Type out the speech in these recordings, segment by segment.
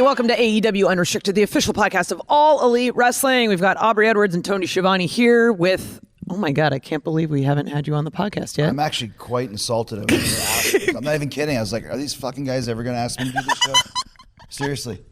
welcome to AEW Unrestricted, the official podcast of All Elite Wrestling. We've got Aubrey Edwards and Tony Schiavone here with, oh my God, I can't believe we haven't had you on the podcast yet. I'm actually quite insulted. I'm not even kidding. I was like, are these fucking guys ever going to ask me to do this show? Seriously.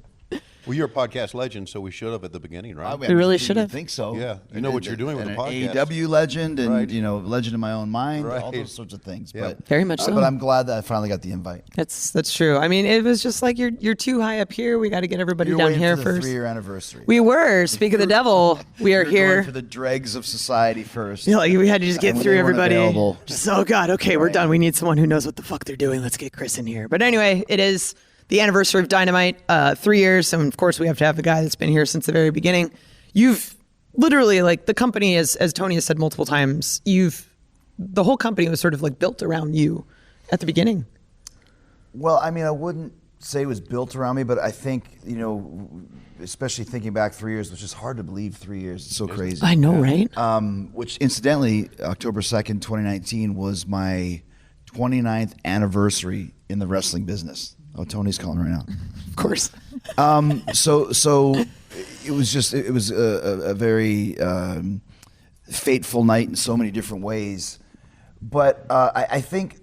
Well, you're a podcast legend, so we should have at the beginning, right? We really should have. I think so. Yeah, you know what you're doing with the podcast. AEW legend and, Right. you know, legend in my own mind, Right. all those sorts of things. Yeah. But Very much so. But I'm glad that I finally got the invite. That's true. I mean, it was just like you're too high up here. We got to get everybody You're down waiting here for the first. 3-year anniversary. We were. Speak of the devil, we are You're here. going for the dregs of society first. You know, like we had to just get And when through they weren't everybody. available. Just, oh God, okay, we're Right. done. We need someone who knows what the fuck they're doing. Let's get Chris in here. But anyway, it is the anniversary of Dynamite, 3 years. And of course, we have to have the guy that's been here since the very beginning. You've literally, like, the company, as Tony has said multiple times, the whole company was sort of like built around you at the beginning. Well, I mean, I wouldn't say it was built around me, but I think, you know, especially thinking back 3 years, which is hard to believe 3 years. It's so crazy. I know, right? Which, incidentally, October 2nd, 2019 was my 29th anniversary in the wrestling business. Oh, Tony's calling right now. Of course. So it was a very fateful night in so many different ways. But I think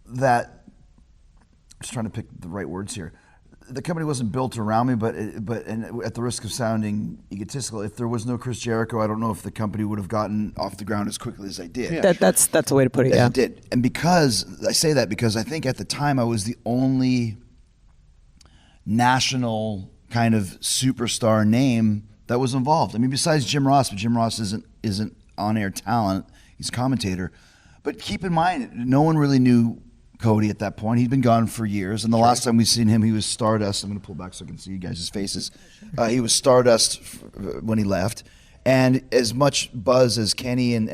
that, I'm just trying to pick the right words here. The company wasn't built around me, but at the risk of sounding egotistical, if there was no Chris Jericho, I don't know if the company would have gotten off the ground as quickly as I did. Yeah. That's a way to put it, As yeah. it did. And because, I say that because I think at the time I was the only national kind of superstar name that was involved. I mean, besides Jim Ross, but Jim Ross isn't on-air talent. He's a commentator. But keep in mind, no one really knew Cody at that point. He'd been gone for years, and the last time we seen him, he was Stardust. I'm going to pull back so I can see you guys' faces. He was Stardust when he left, and as much buzz as Kenny and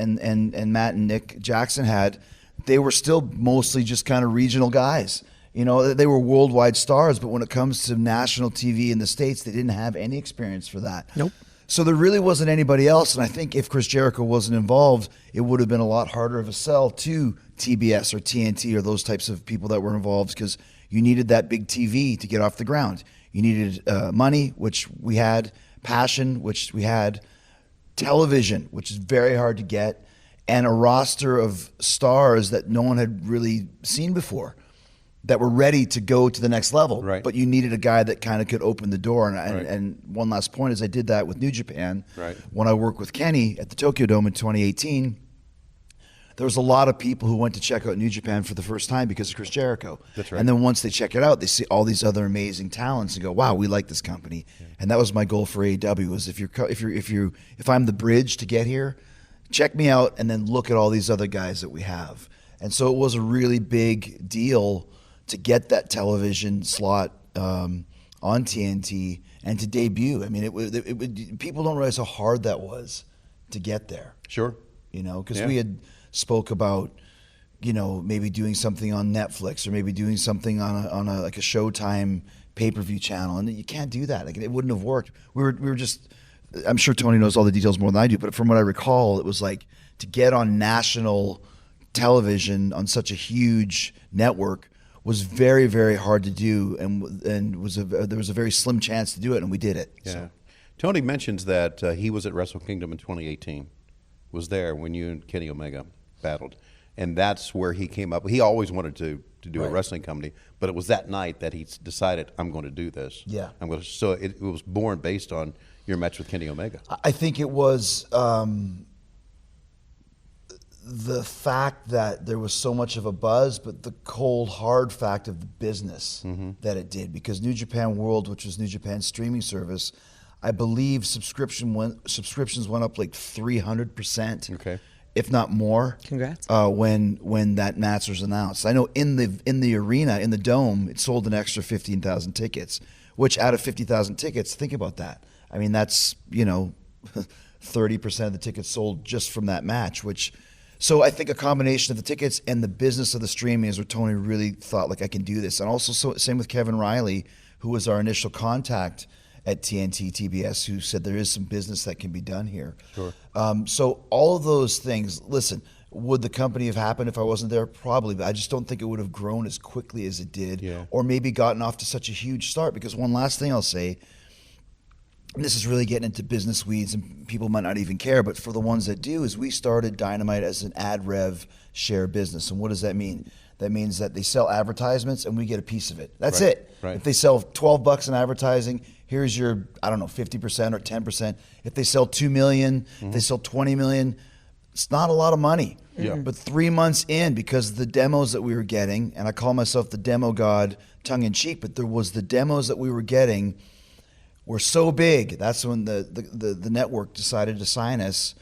Matt and Nick Jackson had, they were still mostly just kind of regional guys. You know, they were worldwide stars, but when it comes to national TV in the States, they didn't have any experience for that. Nope. So there really wasn't anybody else, and I think if Chris Jericho wasn't involved, it would have been a lot harder of a sell to TBS or TNT or those types of people that were involved, because you needed that big TV to get off the ground. You needed money, which we had, passion, which we had, television, which is very hard to get, and a roster of stars that no one had really seen before, that were ready to go to the next level. Right. But you needed a guy that kind of could open the door. And, Right. and one last point is I did that with New Japan. Right. When I worked with Kenny at the Tokyo Dome in 2018, there was a lot of people who went to check out New Japan for the first time because of Chris Jericho. That's right. And then once they check it out, they see all these other amazing talents and go, "Wow, we like this company." Yeah. And that was my goal for AEW: was if I'm the bridge to get here, check me out, and then look at all these other guys that we have. And so it was a really big deal to get that television slot on TNT and to debut. I mean, people don't realize how hard that was to get there. Sure. You know, because Yeah. we had spoke about, you know, maybe doing something on Netflix or maybe doing something on a like a Showtime pay-per-view channel, and you can't do that. Like, it wouldn't have worked. We were just. I'm sure Tony knows all the details more than I do, but from what I recall, it was like to get on national television on such a huge network was very, very hard to do, and there was a very slim chance to do it, and we did it. Yeah. So. Tony mentions that he was at Wrestle Kingdom in 2018. Was there when you and Kenny Omega battled, and that's where he came up. He always wanted to do a wrestling company, but it was that night that he decided, I'm going to do this. Yeah. I'm going to. So it was born based on your match with Kenny Omega. I think it was the fact that there was so much of a buzz, but the cold, hard fact of the business that it did. Because New Japan World, which was New Japan's streaming service, I believe subscriptions went up like 300%, Okay. if not more. Congrats. When that match was announced, I know in the arena, in the dome, it sold an extra 15,000 tickets. Which out of 50,000 tickets, think about that. I mean, that's 30% of the tickets sold just from that match, which. So I think a combination of the tickets and the business of the streaming is where Tony really thought, like, I can do this. And also, same with Kevin Riley, who was our initial contact at TNT, TBS, who said there is some business that can be done here. Sure. So all of those things, listen, Would the company have happened if I wasn't there? Probably, but I just don't think it would have grown as quickly as it did, or maybe gotten off to such a huge start. Because one last thing I'll say, and this is really getting into business weeds and people might not even care, but for the ones that do, is we started Dynamite as an ad rev share business. And what does that mean? That means that they sell advertisements and we get a piece of it. That's it. Right. If they sell $12 in advertising, here's your, 50% or 10%. If they sell $2 million, if they sell $20 million, it's not a lot of money. Yeah. But 3 months in, because of the demos that we were getting, and I call myself the demo god tongue in cheek, but there was the demos that we were getting were so big. That's when the network decided to sign us,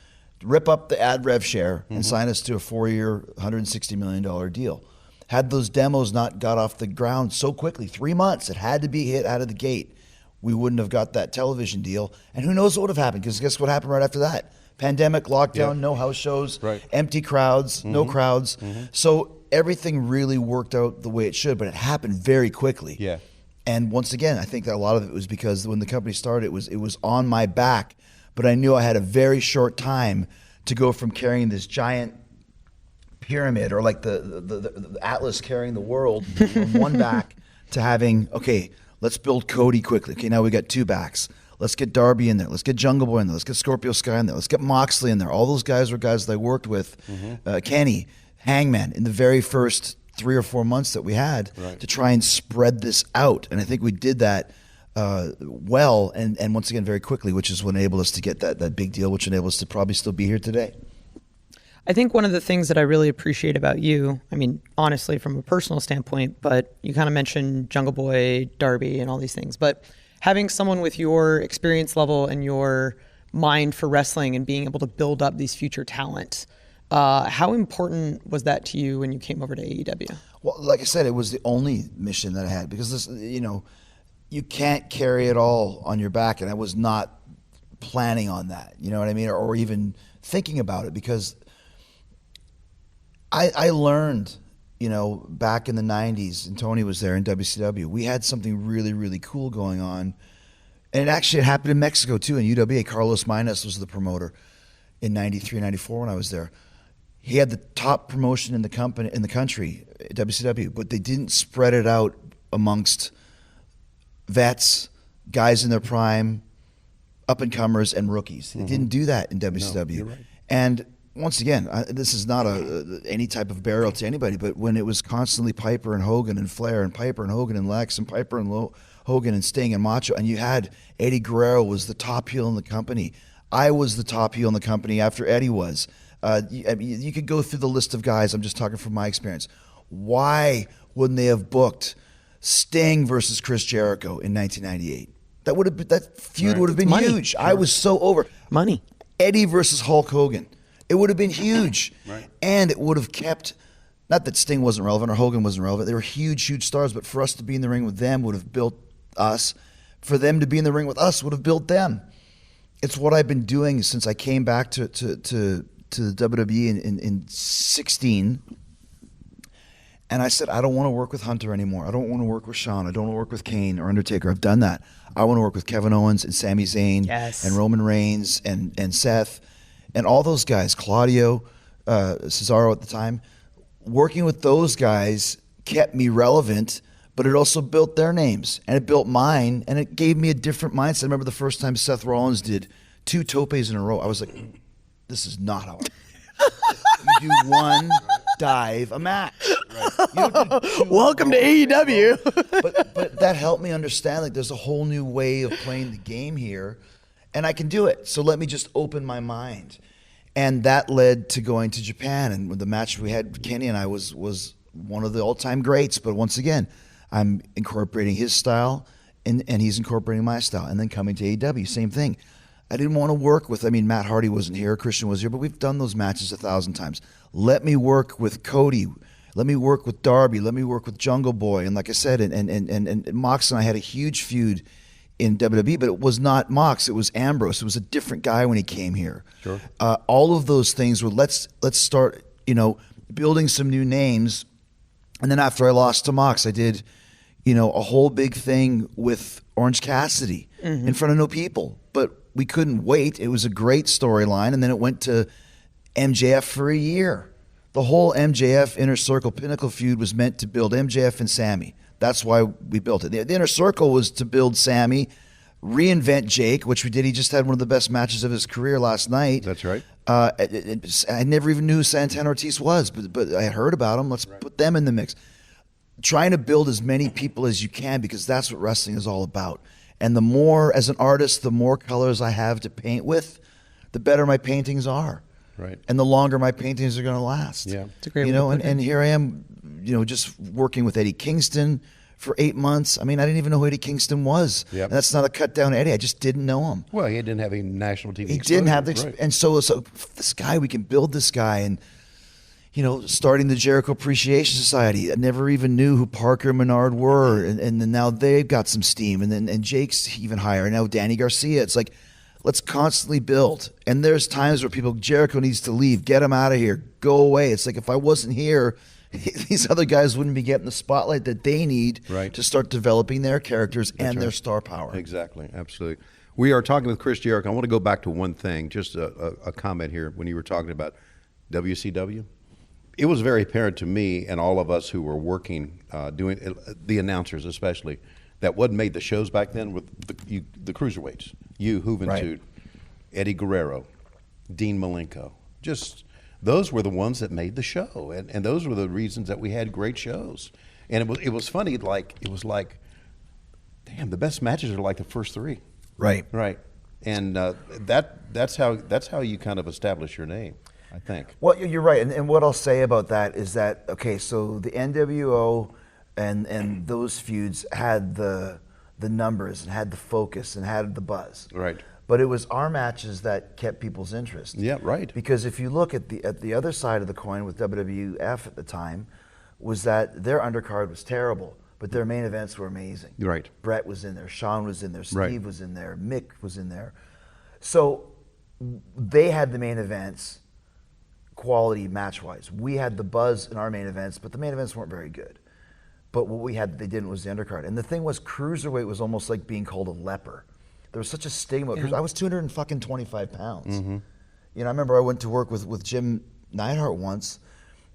rip up the ad rev share and sign us to a 4-year, $160 million deal. Had those demos not got off the ground so quickly, 3 months, it had to be hit out of the gate, we wouldn't have got that television deal. And who knows what would have happened, because guess what happened right after that? Pandemic, lockdown, no house shows, empty crowds, no crowds. So everything really worked out the way it should, but it happened very quickly. Yeah. And once again, I think that a lot of it was because when the company started, it was on my back, but I knew I had a very short time to go from carrying this giant pyramid, or like the Atlas carrying the world from one back, to having, okay, let's build Cody quickly. Okay, now we got 2 backs. Let's get Darby in there. Let's get Jungle Boy in there. Let's get Scorpio Sky in there. Let's get Moxley in there. All those guys were guys that I worked with. Kenny, Hangman, in the very first 3 or 4 months that we had to try and spread this out. And I think we did that well, and once again, very quickly, which is what enabled us to get that big deal, which enabled us to probably still be here today. I think one of the things that I really appreciate about you, I mean, honestly, from a personal standpoint, but you kind of mentioned Jungle Boy, Darby, and all these things, but having someone with your experience level and your mind for wrestling and being able to build up these future talent, how important was that to you when you came over to AEW? Well, like I said, it was the only mission that I had, because this, you can't carry it all on your back, and I was not planning on that, you know what I mean, or even thinking about it, because I learned, back in the 90s, and Tony was there in WCW, we had something really, really cool going on. And it happened in Mexico too, in UWA. Carlos Minas was the promoter in 93, 94 when I was there. He had the top promotion in the country, WCW, but they didn't spread it out amongst vets, guys in their prime, up-and-comers, and rookies. They didn't do that in WCW. No, you're right. And once again, this is not any type of burial to anybody, but when it was constantly Piper and Hogan and Flair and Piper and Hogan and Lex and Piper and Hogan and Sting and Macho, and you had Eddie Guerrero was the top heel in the company. I was the top heel in the company after Eddie was. You could go through the list of guys. I'm just talking from my experience. Why wouldn't they have booked Sting versus Chris Jericho in 1998? That feud would have been huge. Sure. I was so over. Money. Eddie versus Hulk Hogan. It would have been huge. And it would have kept, not that Sting wasn't relevant or Hogan wasn't relevant. They were huge, huge stars, but for us to be in the ring with them would have built us. For them to be in the ring with us would have built them. It's what I've been doing since I came back to the WWE in 16. And I said, I don't want to work with Hunter anymore. I don't want to work with Shawn. I don't want to work with Kane or Undertaker. I've done that. I want to work with Kevin Owens and Sami Zayn and Roman Reigns and Seth and all those guys, Claudio, Cesaro at the time. Working with those guys kept me relevant, but it also built their names, and it built mine, and it gave me a different mindset. I remember the first time Seth Rollins did 2 topes in a row. I was like, this is not how you do one dive a match. Welcome to AEW. but that helped me understand, like, there's a whole new way of playing the game here, and I can do it. So let me just open my mind. And that led to going to Japan, and the match we had, Kenny and I, was one of the all-time greats. But once again, I'm incorporating his style, and he's incorporating my style. And then coming to AEW, same thing. I didn't want to work with, Matt Hardy wasn't here, Christian was here, but we've done those matches 1,000 times. Let me work with Cody. Let me work with Darby. Let me work with Jungle Boy. And like I said, and Mox and I had a huge feud in WWE, but it was not Mox. It was Ambrose. It was a different guy when he came here. Sure. All of those things were, let's start, building some new names. And then after I lost to Mox, I did, a whole big thing with Orange Cassidy in front of no people. But we couldn't wait. It was a great storyline. And then it went to MJF for a year. The whole MJF Inner Circle Pinnacle feud was meant to build MJF and Sammy. That's why we built it. The Inner Circle was to build Sammy, reinvent Jake, which we did. He just had one of the best matches of his career last night. That's right. I never even knew who Santana Ortiz was, but I heard about him. Let's put them in the mix. Trying to build as many people as you can, because that's what wrestling is all about. And the more, as an artist, the more colors I have to paint with, the better my paintings are. Right. And the longer my paintings are going to last. Yeah. It's a great You know, way to put and here I am, you know, just working with Eddie Kingston for 8 months. I mean, I didn't even know who Eddie Kingston was. Yep. And that's not a cut down Eddie. I just didn't know him. Well, he didn't have a national TV. He didn't have the, right. and so this guy, we can build this guy, and you know, starting the Jericho Appreciation Society. I never even knew who Parker and Menard were, and then now they've got some steam, and Jake's even higher. And now Danny Garcia. It's like, let's constantly build. And there's times where people, Jericho needs to leave, get him out of here, go away. It's like, if I wasn't here, these other guys wouldn't be getting the spotlight that they need Right. to start developing their characters and their star power. Exactly, absolutely. We are talking with Chris Jericho. I want to go back to one thing, just a comment here when you were talking about WCW. It was very apparent to me and all of us who were working, doing the announcers especially, that what made the shows back then were the cruiserweights. Juventud, Right. Eddie Guerrero, Dean Malenko. Just those were the ones that made the show, and those were the reasons that we had great shows. And it was funny, it was like, damn, the best matches are like the first three. Right. Right. And that's how you kind of establish your name, I think. Well, you're right, and what I'll say about that is that, okay, so the NWO and those feuds had the numbers and had the focus and had the buzz. Right. But it was our matches that kept people's interest. Yeah, right. Because if you look at the other side of the coin with WWF at the time, was that their undercard was terrible, but their main events were amazing. Right. Brett was in there, Sean was in there, Steve Right. was in there, Mick was in there. So they had the main events quality match-wise. We had the buzz in our main events, but the main events weren't very good. But what we had that they didn't was the undercard. And the thing was, cruiserweight was almost like being called a leper. There was such a stigma. I was 225 pounds. Mm-hmm. You know, I remember I went to work with Jim Neidhart once,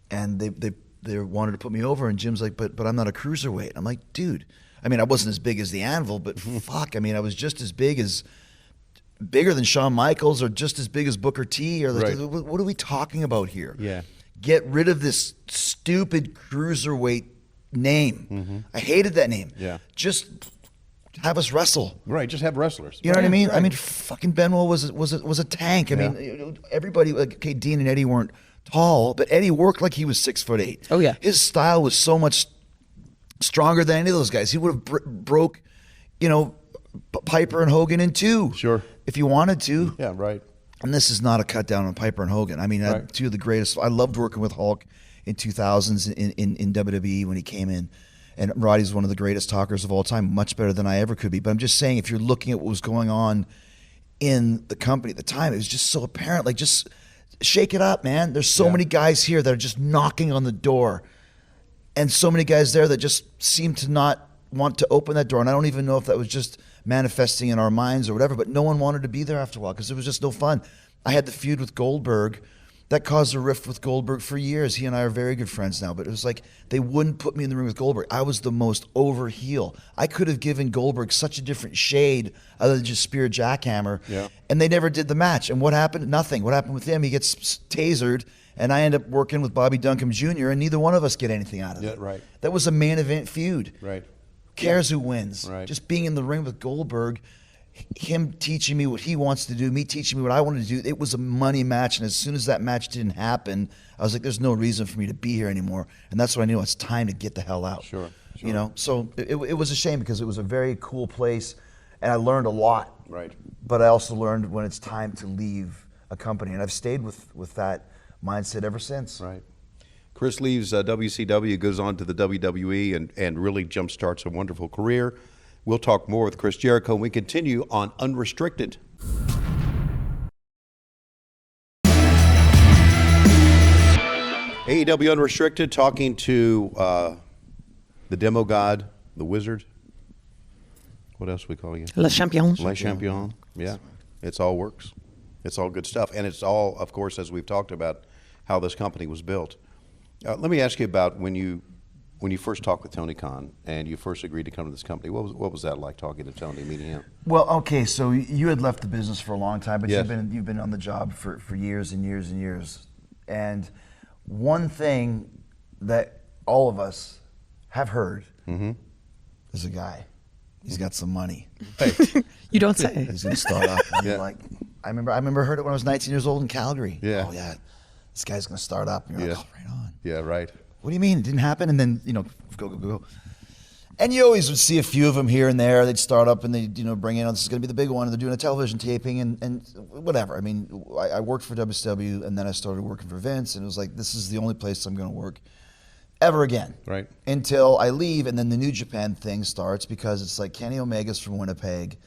and they wanted to put me over, and Jim's like, but I'm not a cruiserweight. I'm like, dude, I mean, I wasn't as big as the Anvil, but fuck, I mean, I was just as bigger than Shawn Michaels, or just as big as Booker T, or Right. what are we talking about here? Yeah. Get rid of this stupid cruiserweight name. Mm-hmm. I hated that name. Yeah. Just have us wrestle. Right, just have wrestlers. You know what I mean? Right. I mean, fucking Benoit was a tank. I Yeah. mean, everybody, like, okay, Dean and Eddie weren't tall, but Eddie worked like he was 6'8". Oh, yeah. His style was so much stronger than any of those guys. He would have broke, you know, Piper and Hogan in two. Sure. If he wanted to. Yeah, right. And this is not a cut down on Piper and Hogan. I mean, Right. two of the greatest. I loved working with Hulk in 2000s in WWE when he came in. And Roddy's one of the greatest talkers of all time, much better than I ever could be. But I'm just saying, if you're looking at what was going on in the company at the time, it was just so apparent. Like, just shake it up, man. There's so Yeah. many guys here that are just knocking on the door. And so many guys there that just seem to not want to open that door. And I don't even know if that was just manifesting in our minds or whatever, but no one wanted to be there after a while because it was just no fun. I had the feud with Goldberg. That caused a rift with Goldberg for years. He and I are very good friends now, but it was like they wouldn't put me in the ring with Goldberg. I was the most over heel. I could have given Goldberg such a different shade other than just spear jackhammer, Yeah. and they never did the match. And what happened? Nothing. What happened with him? He gets tasered, and I end up working with Bobby Duncombe Jr., and neither one of us get anything out of Yeah, it. right. That was a main event feud. Right. Who cares who wins? Right. Just being in the ring with Goldberg, him teaching me what he wants to do, me teaching me what I wanted to do. It was a money match, and as soon as that match didn't happen, I was like, there's no reason for me to be here anymore. And that's when I knew it's time to get the hell out. Sure. You know, so it was a shame because it was a very cool place, and I learned a lot. Right. But I also learned when it's time to leave a company, and I've stayed with that mindset ever since. Right. Chris leaves WCW, goes on to the WWE, and really jumpstarts a wonderful career. We'll talk more with Chris Jericho when we continue on Unrestricted. AEW Unrestricted, talking to the Demo God, the Wizard. What else are we calling it? Le Champion. Le Champion. Yeah. It's all works. It's all good stuff. And it's all, of course, as we've talked about, how this company was built. Let me ask you about when you first talked with Tony Khan and you first agreed to come to this company. What was that like, talking to Tony, meeting him? Well, okay, so you had left the business for a long time, but Yes. you've been on the job for years and years and years. And one thing that all of us have heard is a guy. He's got some money. You don't say. He's going to start up. And Yeah. like, I remember heard it when I was 19 years old in Calgary. Yeah. Oh yeah, this guy's going to start up. And you're like, Yeah. oh, right on. Yeah, right. What do you mean? It didn't happen? And then, go. And you always would see a few of them here and there. They'd start up and they'd, bring in, oh, this is going to be the big one. And they're doing a television taping and whatever. I mean, I worked for WCW and then I started working for Vince. And it was like, this is the only place I'm going to work ever again. Right. Until I leave and then the New Japan thing starts because it's like Kenny Omega's from Winnipeg.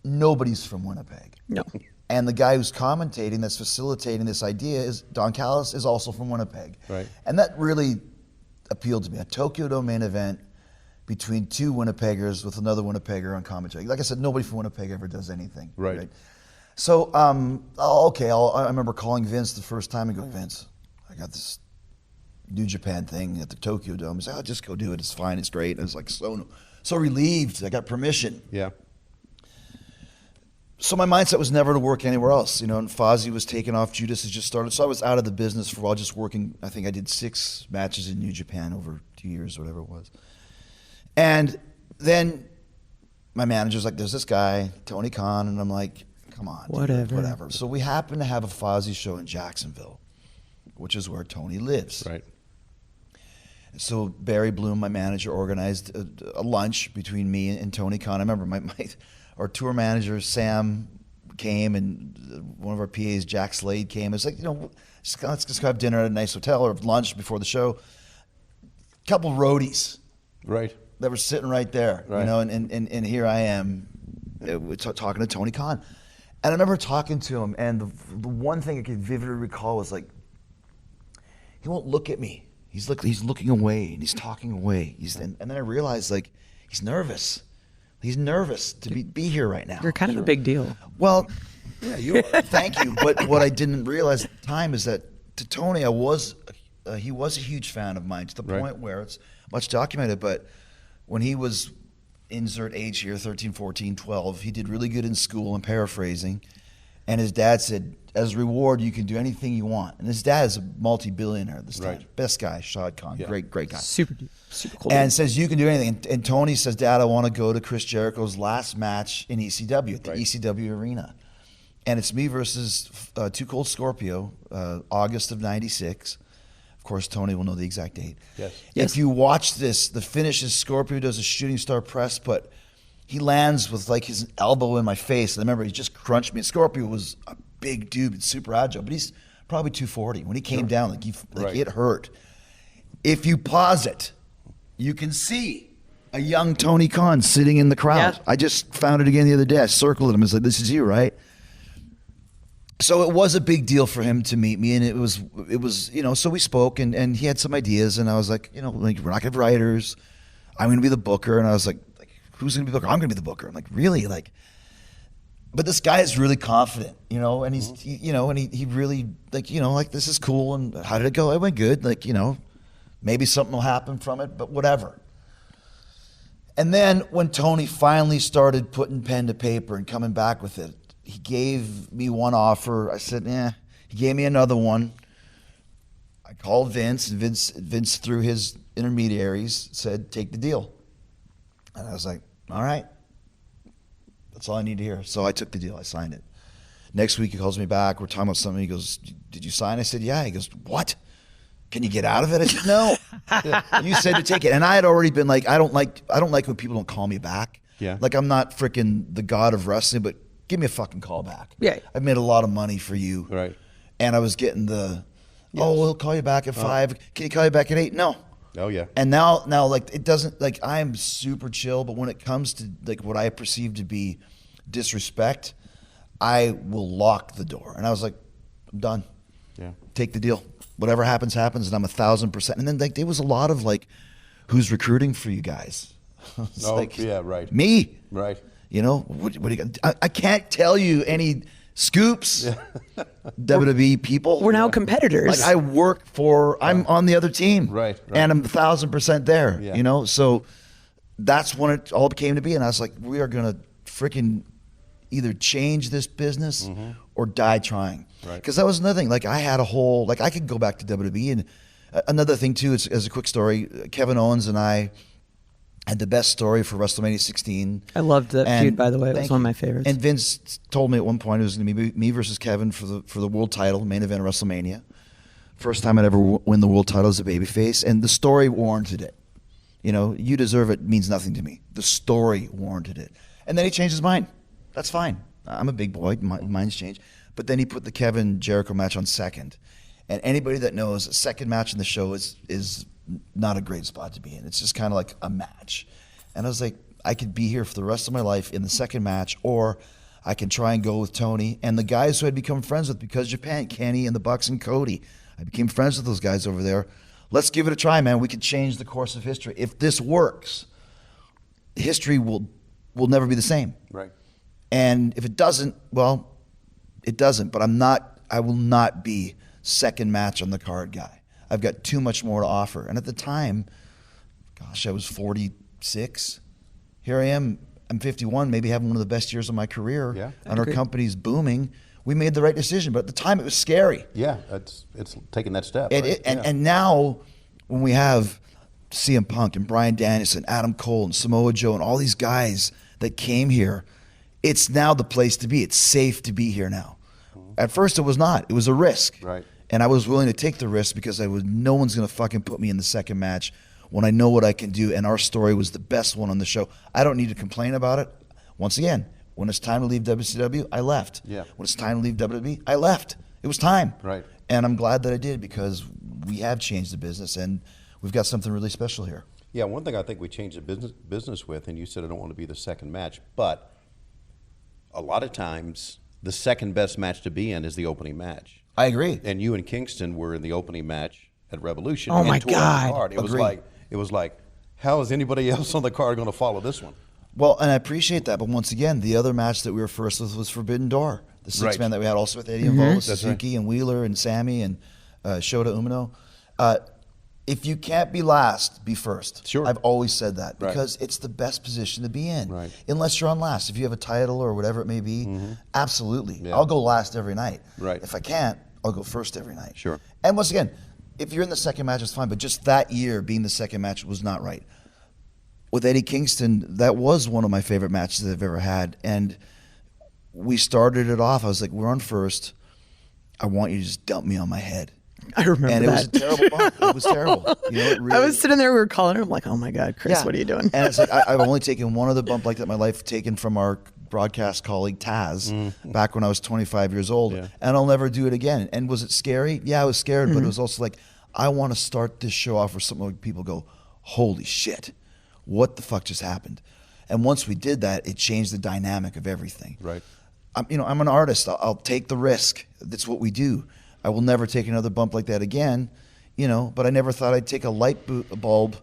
Nobody's from Winnipeg. No. And the guy who's commentating, that's facilitating this idea, is Don Callis, is also from Winnipeg. Right. And that really appealed to me. A Tokyo Dome main event between two Winnipeggers with another Winnipegger on commentary. Like I said, nobody from Winnipeg ever does anything. Right. So, I remember calling Vince the first time and going, Vince, I got this New Japan thing at the Tokyo Dome. He said, just go do it. It's fine. It's great. And I was like, so relieved. I got permission. Yeah. So my mindset was never to work anywhere else, and Fozzy was taken off, Judas had just started, so I was out of the business for a while, just working. I think I did 6 matches in New Japan over 2 years, whatever it was. And then my manager's like, there's this guy, Tony Khan, and I'm like, come on, dude, whatever. So we happened to have a Fozzy show in Jacksonville, which is where Tony lives. Right. So Barry Bloom, my manager, organized a lunch between me and Tony Khan. I remember our tour manager, Sam, came, and one of our PAs, Jack Slade, came. It's like, let's just go have dinner at a nice hotel or lunch before the show. A couple roadies. Right. That were sitting right there, Right. And here I am talking to Tony Khan. And I remember talking to him, and the one thing I could vividly recall was like, he won't look at me. He's looking away, and he's talking away. And then I realized, like, he's nervous. He's nervous to be here right now. You're kind of a big deal. Well, yeah, you are. Thank you. But what I didn't realize at the time is that to Tony, he was a huge fan of mine to the point where it's much documented. But when he was, insert age here, 13, 14, 12, he did really good in school, I'm paraphrasing. And his dad said, as a reward, you can do anything you want. And his dad is a multi-billionaire at this time. Right. Best guy, Shad Khan. Yeah. Great guy. Super cool. And says, you can do anything. And Tony says, Dad, I want to go to Chris Jericho's last match in ECW, at the ECW arena. And it's me versus Too Cold Scorpio, August of 96. Of course, Tony will know the exact date. Yes. If you watch this, the finish is Scorpio does a shooting star press, but he lands with like his elbow in my face. And I remember he just crunched me. Scorpio was a big dude, super agile, but he's probably 240. When he came down, it hurt. If you pause it, you can see a young Tony Khan sitting in the crowd. Yeah. I just found it again the other day. I circled him. I was like, this is you, right? So it was a big deal for him to meet me, and it was so we spoke, and he had some ideas, and I was like, we're not going to have writers. I'm going to be the booker. And I was like, who's going to be the booker? I'm going to be the booker. I'm like, really? But this guy is really confident, and he's, he really, this is cool. And how did it go? It went good. Maybe something will happen from it, but whatever. And then when Tony finally started putting pen to paper and coming back with it, he gave me one offer. I said, He gave me another one. I called Vince, and Vince through his intermediaries said, take the deal. And I was like, all right. That's all I need to hear. So I took the deal. I signed it. Next week he calls me back. We're talking about something. He goes, did you sign? I said, yeah. He goes, what? Can you get out of it? I said, no. You said to take it. And I had already been like, I don't like when people don't call me back. Yeah. Like, I'm not freaking the god of wrestling, but give me a fucking call back. Yeah. I've made a lot of money for you. Right. And I was getting we'll call you back at 5. Can you call you back at 8? No. Oh, yeah. And now it doesn't, I am super chill, but when it comes to what I perceive to be disrespect, I will lock the door. And I was like, I'm done. Yeah. Take the deal. Whatever happens, happens, and I'm 1,000%. And then there was a lot of who's recruiting for you guys? Yeah, right. Me. Right. What do you got? I can't tell you any Scoops, WWE people. We're now competitors. Like I'm on the other team. Right. And I'm 1,000% there, Yeah. So that's when it all came to be. And I was like, we are going to freaking either change this business or die trying. Right. Because that was another thing. Like I had I could go back to WWE. And another thing too, as a quick story, Kevin Owens and I had the best story for WrestleMania 16. I loved that feud, by the way. It was one of my favorites. And Vince told me at one point it was going to be me versus Kevin for the world title, main event of WrestleMania. First time I'd ever win the world title as a babyface, and the story warranted it. You deserve it means nothing to me. The story warranted it. And then he changed his mind. That's fine. I'm a big boy. Mine's changed. But then he put the Kevin Jericho match on second. And anybody that knows, a second match in the show is not a great spot to be in. It's just kind of like a match. And I was like, I could be here for the rest of my life in the second match, or I can try and go with Tony and the guys who I'd become friends with because Japan, Kenny and the Bucks and Cody. I became friends with those guys over there. Let's give it a try, man. We could change the course of history. If this works, history will never be the same. Right. And if it doesn't, well, it doesn't. But I will not be second match on the card guy. I've got too much more to offer. And at the time, gosh, I was 46. Here I am. I'm 51, maybe having one of the best years of my career. Yeah. And our company's booming. We made the right decision. But at the time, it was scary. Yeah, it's taking that step. And now, when we have CM Punk and Bryan Danielson, Adam Cole and Samoa Joe and all these guys that came here, it's now the place to be. It's safe to be here now. At first, it was not. It was a risk. Right. And I was willing to take the risk because no one's going to fucking put me in the second match when I know what I can do. And our story was the best one on the show. I don't need to complain about it. Once again, when it's time to leave WCW, I left. Yeah. When it's time to leave WWE, I left. It was time. Right. And I'm glad that I did because we have changed the business and we've got something really special here. Yeah, one thing I think we changed the business with, and you said I don't want to be the second match, but a lot of times the second best match to be in is the opening match. I agree. And you and Kingston were in the opening match at Revolution. Oh, my tore the God. card. It was like, how is anybody else on the card going to follow this one? Well, and I appreciate that. But once again, the other match that we were first with was Forbidden Door. The six-man that we had also with Eddie involved, Suzuki and Wheeler and Sammy and Shota Umino. If you can't be last, be first. Sure. I've always said that because it's the best position to be in. Right. Unless you're on last. If you have a title or whatever it may be, absolutely. Yeah. I'll go last every night. Right. If I can't, I'll go first every night. Sure. And once again, if you're in the second match, it's fine. But just that year being the second match was not right. With Eddie Kingston, that was one of my favorite matches that I've ever had. And we started it off. I was like, we're on first. I want you to just dump me on my head. I remember and it that. was a terrible bump. It was terrible. It really, I was sitting there, we were calling her. I'm like, oh my God, Chris, what are you doing? And it's like, I've only taken one other bump like that in my life, taken from our broadcast colleague Taz back when I was 25 years old. Yeah. And I'll never do it again. And was it scary? Yeah, I was scared, but it was also like, I want to start this show off where something like people go, holy shit, what the fuck just happened? And once we did that, it changed the dynamic of everything. Right. I'm an artist. I'll take the risk. That's what we do. I will never take another bump like that again, but I never thought I'd take a bulb,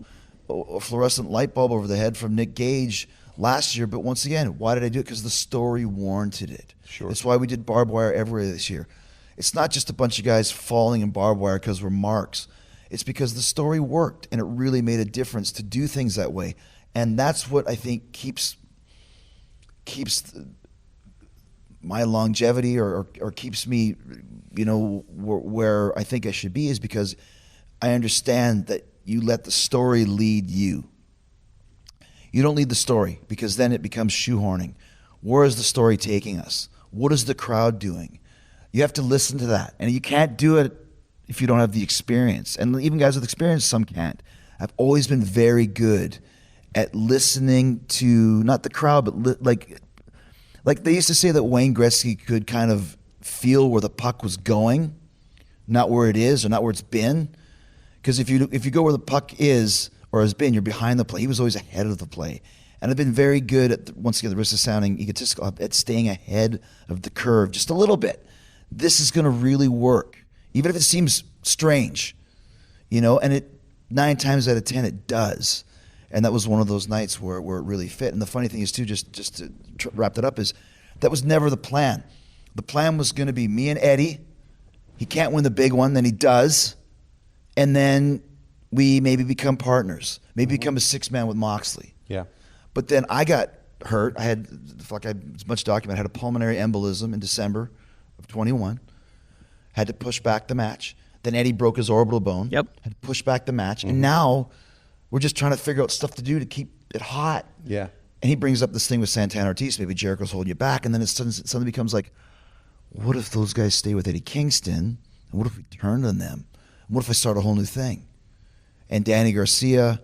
a fluorescent light bulb over the head from Nick Gage last year. But once again, why did I do it? Because the story warranted it. Sure. That's why we did barbed wire everywhere this year. It's not just a bunch of guys falling in barbed wire because we're marks. It's because the story worked and it really made a difference to do things that way. And that's what I think keeps my longevity or keeps me, where I think I should be, is because I understand that you let the story lead you. You don't lead the story because then it becomes shoehorning. Where is the story taking us? What is the crowd doing? You have to listen to that. And you can't do it if you don't have the experience. And even guys with experience, some can't. I've always been very good at listening to, not the crowd, but like they used to say that Wayne Gretzky could kind of feel where the puck was going, not where it is or not where it's been. Because if you go where the puck is or has been, you're behind the play. He was always ahead of the play. And I've been very good at, once again, the risk of sounding egotistical, at staying ahead of the curve just a little bit. This is going to really work, even if it seems strange, and it 9 times out of 10 it does. And that was one of those nights where it really fit. And the funny thing is, too, just to wrap that up, is that was never the plan. The plan was going to be me and Eddie. He can't win the big one, then he does. And then we maybe become partners. Maybe become a 6-man with Moxley. Yeah. But then I got hurt. I had as much document. I had a pulmonary embolism in December of 21. Had to push back the match. Then Eddie broke his orbital bone. Yep. Had to push back the match. And now we're just trying to figure out stuff to do to keep it hot. Yeah. And he brings up this thing with Santana Ortiz. Maybe Jericho's holding you back. And then it suddenly becomes like, what if those guys stay with Eddie Kingston? And what if we turn on them? And what if I start a whole new thing? And Danny Garcia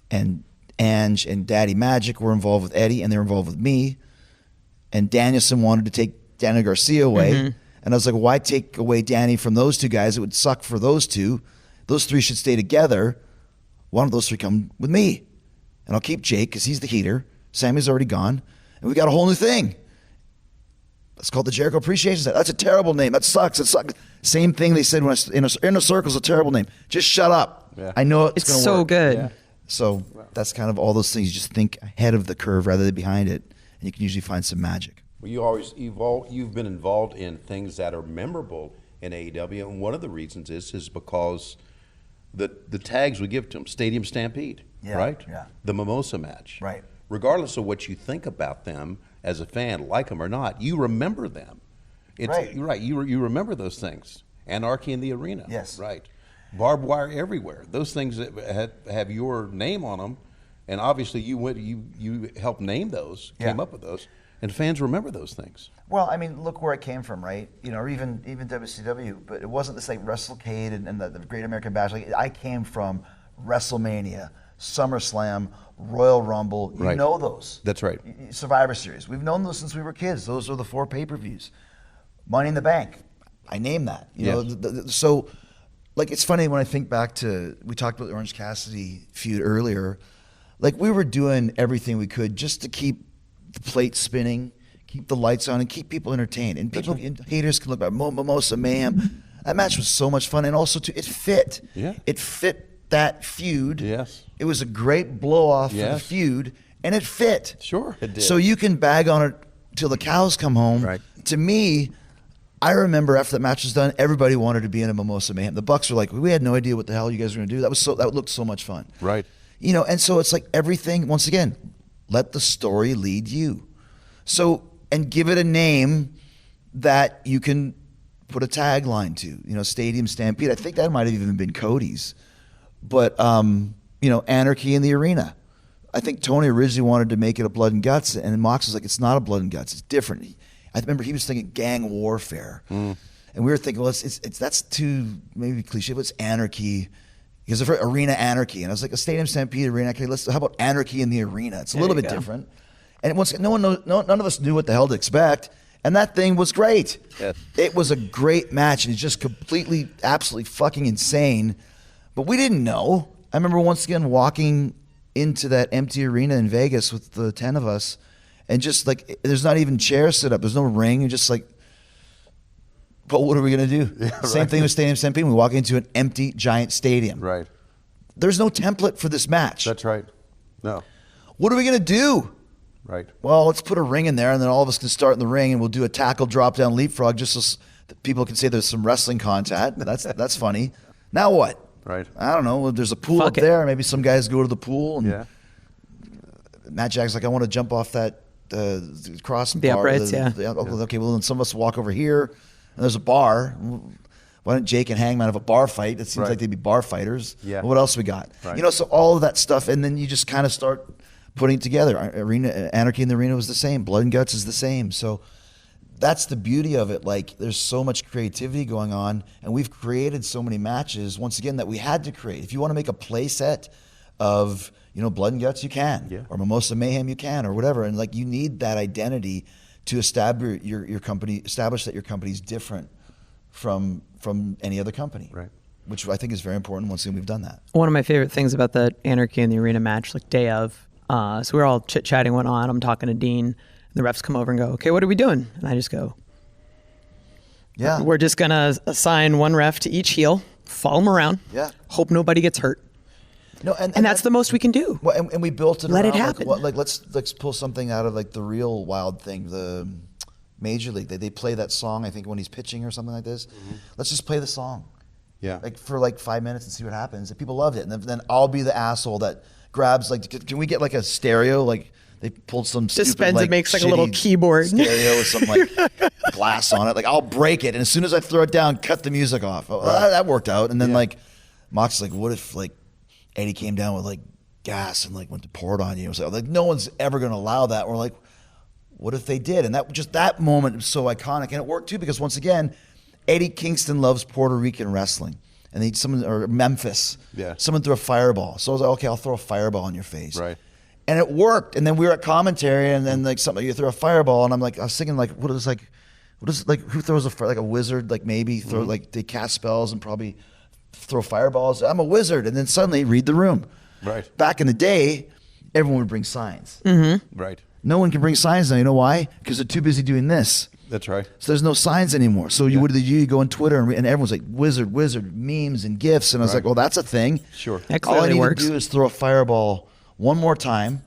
and Ange and Daddy Magic were involved with Eddie, and they were involved with me. And Danielson wanted to take Danny Garcia away. And I was like, why take away Danny from those two guys? It would suck for those two. Those three should stay together. Why don't those three come with me? And I'll keep Jake because he's the heater. Sammy's already gone. And we got a whole new thing. It's called the Jericho Appreciation Society. That's a terrible name. That sucks. It sucks. Same thing they said when Inner Circle's a terrible name. Just shut up. Yeah. I know it's going to work. so good. Yeah. So that's kind of all those things. You just think ahead of the curve rather than behind it, and you can usually find some magic. Well, you've been involved in things that are memorable in AEW, and one of the reasons is because the tags we give to them, Stadium Stampede, right? Yeah. The Mimosa match, Right. Regardless of what you think about them as a fan, like them or not, you remember them. Right. You're right. You remember those things. Anarchy in the Arena. Yes. Right. Barbed wire everywhere. Those things that have your name on them, and obviously you helped name those, came up with those, and fans remember those things. Well, I mean, look where I came from, right? You know, or even WCW, but it wasn't this like WrestleCade and the Great American Bash. Like, I came from WrestleMania, SummerSlam, Royal Rumble. You know those. That's right. Survivor Series. We've known those since we were kids. Those are the 4 pay-per-views. Money in the Bank. I named that. You know, so like it's funny when I think back to, we talked about the Orange Cassidy feud earlier. Like we were doing everything we could just to keep the plate spinning, keep the lights on, and keep people entertained. And people, haters can look at Mimosa Mayhem. That match was so much fun, and also too, it fit. Yeah. It fit that feud. Yes. It was a great blow off for the feud, and it fit. Sure, it did. So you can bag on it till the cows come home. Right. To me, I remember after that match was done, everybody wanted to be in a Mimosa Mayhem. The Bucks were like, we had no idea what the hell you guys were going to do. That looked so much fun. Right. You know, and so it's like everything, once again, let the story lead you. So, and give it a name that you can put a tagline to. You know, Stadium Stampede. I think that might have even been Cody's. But, you know, Anarchy in the Arena. I think Tony originally wanted to make it a Blood and Guts, and Mox was like, it's not a Blood and Guts. It's different. I remember he was thinking gang warfare. And we were thinking, well, that's too maybe cliche, but it's anarchy. Because of Arena Anarchy. And I was like, a Stadium Stampede, Arena Anarchy. How about Anarchy in the Arena? It's a little bit different. And once none of us knew what the hell to expect. And that thing was great. Yes. It was a great match. And it's just completely, absolutely fucking insane. But we didn't know. I remember once again walking into that empty arena in Vegas with the 10 of us. And just like, there's not even chairs set up. There's no ring. You're just like, but what are we going to do? Yeah, Same thing with Stadium Stampede. We walk into an empty, giant stadium. Right. There's no template for this match. That's right. No. What are we going to do? Right. Well, let's put a ring in there, and then all of us can start in the ring, and we'll do a tackle, drop down, leapfrog, just so that people can say there's some wrestling content. That's funny. Now what? Right. I don't know. There's a pool up there. Maybe some guys go to the pool. And Matt Jack's like, I want to jump off that crossbar. The uprights, Okay, well, then some of us walk over here, and there's a bar. Why don't Jake and Hangman have a bar fight? It seems like they'd be bar fighters. Yeah. What else we got? Right. You know, so all of that stuff, and then you just kind of start putting it together. Anarchy in the Arena was the same. Blood and Guts is the same. So that's the beauty of it. Like, there's so much creativity going on, and we've created so many matches, once again, that we had to create. If you want to make a play set of, you know, Blood and Guts, you can. Yeah. Or Mimosa Mayhem, you can, or whatever. And, like, you need that identity to establish your company, establish that your company's different from any other company. Right. Which I think is very important. Once again, we've done that. One of my favorite things about the Anarchy in the Arena match, like day of, so we were all chit-chatting, went on. I'm talking to Dean, and the refs come over and go, okay, what are we doing? And I just go, yeah, we're just going to assign one ref to each heel, follow them around, hope nobody gets hurt. No, and that's the most we can do. Well, and we built it Let around, it happen. like let's pull something out of like the real wild thing, the Major League. They play that song, I think, when he's pitching or something like this. Let's just play the song. Yeah. Like for like 5 minutes and see what happens. If people loved it. And then I'll be the asshole that grabs, like, can we get like a stereo? Like they pulled some stupid, Suspends like, it, makes like a little keyboard stereo with some like glass on it. Like I'll break it. And as soon as I throw it down, cut the music off. Oh, that worked out. And then like Mox's like, what if like Eddie came down with like gas and like went to pour it on you? So like no one's ever going to allow that. We're like, what if they did? And that moment was so iconic. And it worked too because once again, Eddie Kingston loves Puerto Rican wrestling. And or Memphis. Yeah. Someone threw a fireball. So I was like, okay, I'll throw a fireball in your face. Right. And it worked. And then we were at commentary and then like something, you throw a fireball and I was thinking like, who throws like a wizard, like maybe throw like they cast spells and probably throw fireballs. I'm a wizard. And then suddenly read the room. Right. Back in the day, everyone would bring signs. Right. No one can bring signs now. You know why? Because they're too busy doing this. That's right. So there's no signs anymore. So you go on Twitter and everyone's like wizard, memes and GIFs. And I was like, well, that's a thing. Sure. That All I clearly need works. to do is throw a fireball one more time.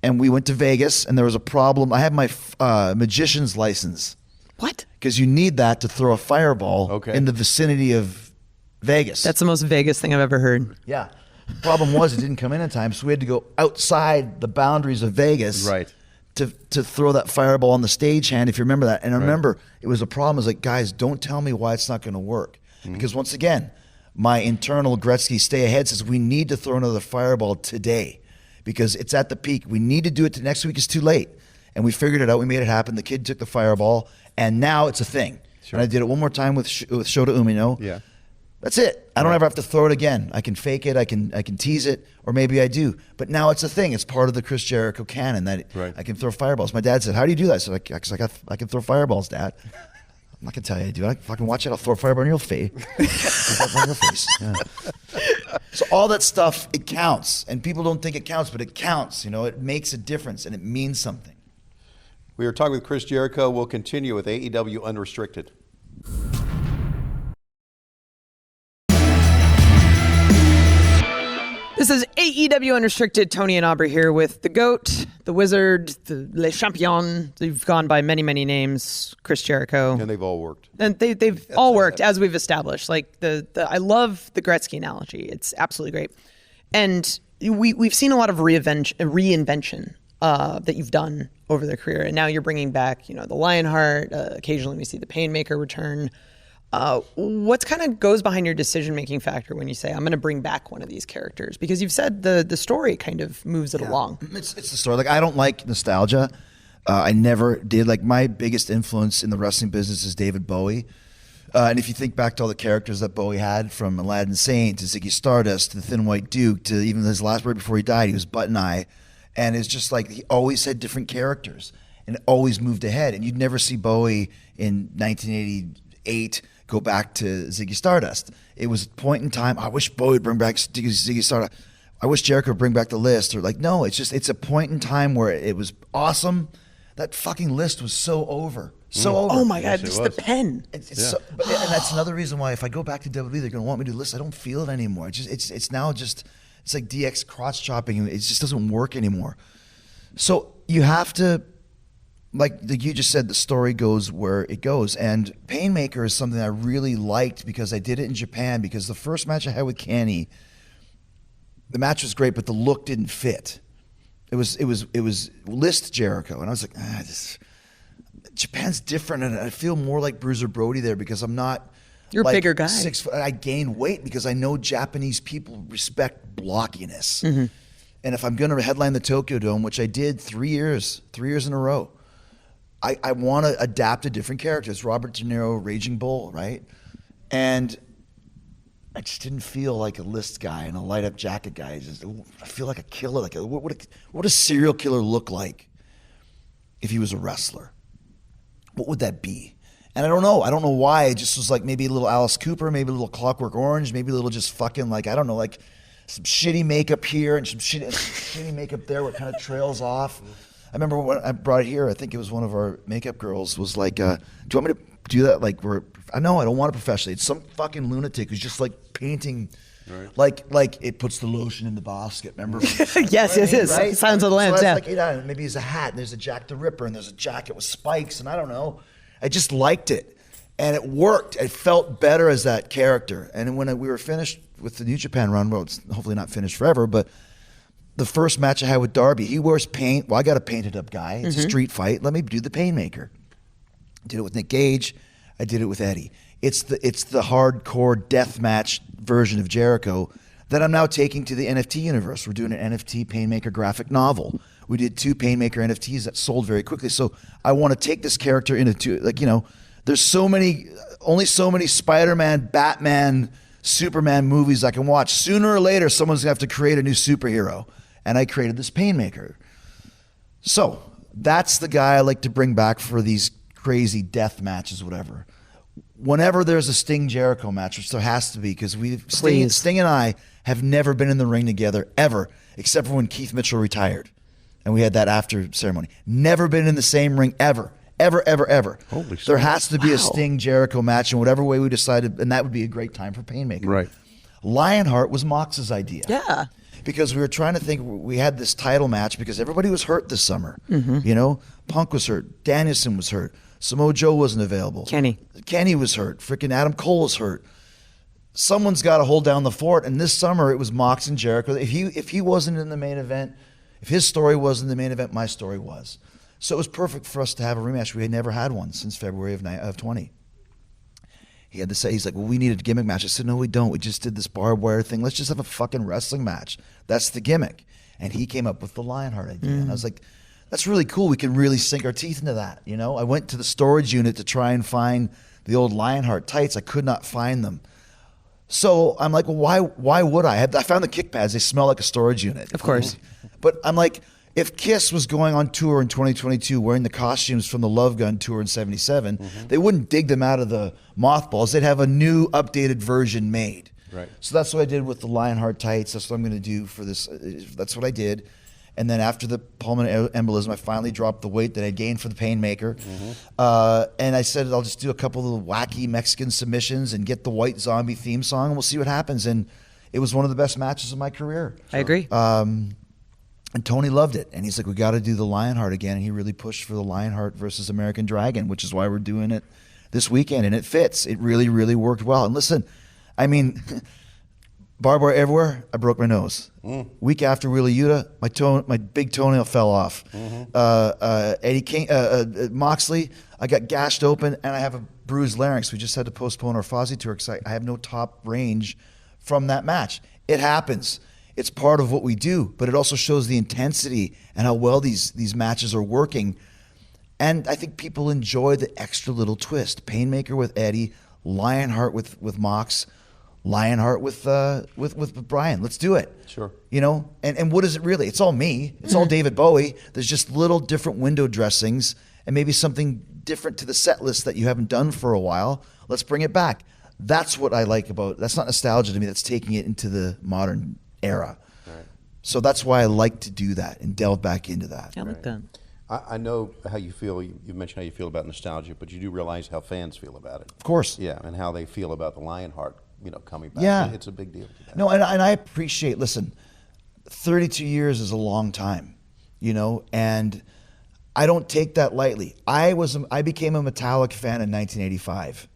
And we went to Vegas and there was a problem. I had my magician's license. What? Because you need that to throw a fireball in the vicinity of Vegas. That's the most Vegas thing I've ever heard. Yeah. The problem was it didn't come in time, so we had to go outside the boundaries of Vegas to throw that fireball on the stagehand, if you remember that. And I remember it was a problem. I was like, guys, don't tell me why it's not going to work. Because once again, my internal Gretzky stay ahead says we need to throw another fireball today because it's at the peak. We need to do it next week. It's too late. And we figured it out. We made it happen. The kid took the fireball, and now it's a thing. Sure. And I did it one more time with Shota Umino. Yeah. That's it. I don't ever have to throw it again. I can fake it. I can tease it, or maybe I do. But now it's a thing. It's part of the Chris Jericho canon that I can throw fireballs. My dad said, "How do you do that?" I said, "I can throw fireballs, Dad." I'm not gonna tell you how to do it. I fucking watch it. I'll throw a fireball in your face. Yeah. So all that stuff, it counts, and people don't think it counts, but it counts. You know, it makes a difference, and it means something. We are talking with Chris Jericho. We'll continue with AEW Unrestricted. This is AEW Unrestricted. Tony and Aubrey here with the GOAT, the Wizard, the Le Champion. They've gone by many, many names. Chris Jericho. And they've all worked. And they've all worked, as we've established. Like I love the Gretzky analogy. It's absolutely great. And we've seen a lot of reinvention that you've done over their career. And now you're bringing back, the Lionheart. Occasionally we see the Painmaker return. What kind of goes behind your decision-making factor when you say, I'm going to bring back one of these characters? Because you've said the story kind of moves it along. It's the story. Like, I don't like nostalgia. I never did. Like, my biggest influence in the wrestling business is David Bowie. And if you think back to all the characters that Bowie had, from Aladdin Sane to Ziggy Stardust to the Thin White Duke to even his last word before he died, he was Button Eye. And it's just like he always had different characters and always moved ahead. And you'd never see Bowie in 1988 go back to Ziggy Stardust. It was a point in time. I wish Bowie would bring back Ziggy Stardust. I wish Jericho would bring back the list. Or like, no, it's a point in time where it was awesome. That fucking list was so over. So over. Oh my God, just the pen. And that's another reason why if I go back to WWE, they're going to want me to do lists. I don't feel it anymore. It's now just, it's like DX crotch chopping. It just doesn't work anymore. So you have to, like you just said, the story goes where it goes. And Painmaker is something I really liked because I did it in Japan, because the first match I had with Kenny, the match was great, but the look didn't fit. It was list Jericho. And I was like, Japan's different. And I feel more like Bruiser Brody there because I'm not. You're a bigger guy. 6 foot. I gain weight because I know Japanese people respect blockiness. Mm-hmm. And if I'm going to headline the Tokyo Dome, which I did 3 years in a row, I want to adapt to different characters. Robert De Niro, Raging Bull, right? And I just didn't feel like a list guy and a light up jacket guy. I feel like a killer. Like what would a serial killer look like if he was a wrestler? What would that be? And I don't know. I don't know why. It just was like maybe a little Alice Cooper, maybe a little Clockwork Orange, maybe a little just fucking like, I don't know, like some shitty makeup here and some shitty makeup there where it kind of trails off. I remember when I brought it here, I think it was one of our makeup girls was like, do you want me to do that? Like, I know I don't want it professionally. It's some fucking lunatic who's just like painting Right. Like it puts the lotion in the basket. Remember? Yes. Right? Silence of the Lambs. So Yeah. like, maybe there's a hat and there's a Jack the Ripper and there's a jacket with spikes and I don't know. I just liked it, and it worked. It felt better as that character. And when we were finished with the New Japan run, well, it's hopefully not finished forever, but the first match I had with Darby, he wears paint. Well, I got a painted up guy. It's a street fight. Let me do the Painmaker. I did it with Nick Gage. I did it with Eddie. It's the hardcore death match version of Jericho that I'm now taking to the NFT universe. We're doing an NFT Painmaker graphic novel. We did 2 Painmaker NFTs that sold very quickly. So I want to take this character into there's only so many Spider-Man, Batman, Superman movies I can watch. Sooner or later, someone's going to have to create a new superhero. And I created this Painmaker. So that's the guy I like to bring back for these crazy death matches, whatever. Whenever there's a Sting Jericho match, which there has to be, because Sting and I have never been in the ring together ever, except for when Keith Mitchell retired, and we had that after ceremony. Never been in the same ring ever. Holy shit. There has to be a Sting Jericho match in whatever way we decided, and that would be a great time for Painmaker. Right. Lionheart was Mox's idea. Yeah. Because we were trying to think, we had this title match because everybody was hurt this summer. Punk was hurt. Danielson was hurt. Samoa Joe wasn't available. Kenny was hurt. Freaking Adam Cole was hurt. Someone's got to hold down the fort. And this summer it was Mox and Jericho. If he wasn't in the main event, if his story wasn't in the main event, my story was. So it was perfect for us to have a rematch. We had never had one since February of 20. He had to say, he's like, well, we need a gimmick match. I said, no, we don't. We just did this barbed wire thing. Let's just have a fucking wrestling match. That's the gimmick. And he came up with the Lionheart idea. And I was like, that's really cool. We can really sink our teeth into that. I went to the storage unit to try and find the old Lionheart tights. I could not find them. So I'm like, well, why would I? I found the kick pads. They smell like a storage unit. Of course. But I'm like, if Kiss was going on tour in 2022 wearing the costumes from the Love Gun tour in 77, they wouldn't dig them out of the mothballs. They'd have a new updated version made. Right. So that's what I did with the Lionheart tights. That's what I'm going to do for this. That's what I did. And then after the pulmonary embolism, I finally dropped the weight that I gained for the Painmaker. And I said, I'll just do a couple of wacky Mexican submissions and get the White Zombie theme song, and we'll see what happens. And it was one of the best matches of my career. I agree. And Tony loved it. And he's like, we got to do the Lionheart again. And he really pushed for the Lionheart versus American Dragon, which is why we're doing it this weekend. And it fits. It really, really worked well. And listen, I mean, barbed wire everywhere, I broke my nose. Week after Wheeler Yuta, my big toenail fell off. Moxley, I got gashed open, and I have a bruised larynx. We just had to postpone our Fozzy tour because I have no top range from that match. It happens. It's part of what we do, but it also shows the intensity and how well these matches are working. And I think people enjoy the extra little twist. Painmaker with Eddie, Lionheart with Mox, Lionheart with Bryan. Let's do it. Sure. And what is it really? It's all me. It's all David Bowie. There's just little different window dressings and maybe something different to the set list that you haven't done for a while. Let's bring it back. That's what I like about it. That's not nostalgia to me. That's taking it into the modern era. Right. So that's why I like to do that and delve back into that. I like that. I know how you feel. You mentioned how you feel about nostalgia, but you do realize how fans feel about it. Of course. Yeah, and how they feel about the Lionheart, coming back. Yeah. It's a big deal to them. No, and I appreciate, listen, 32 years is a long time, and I don't take that lightly. I became a Metallica fan in 1985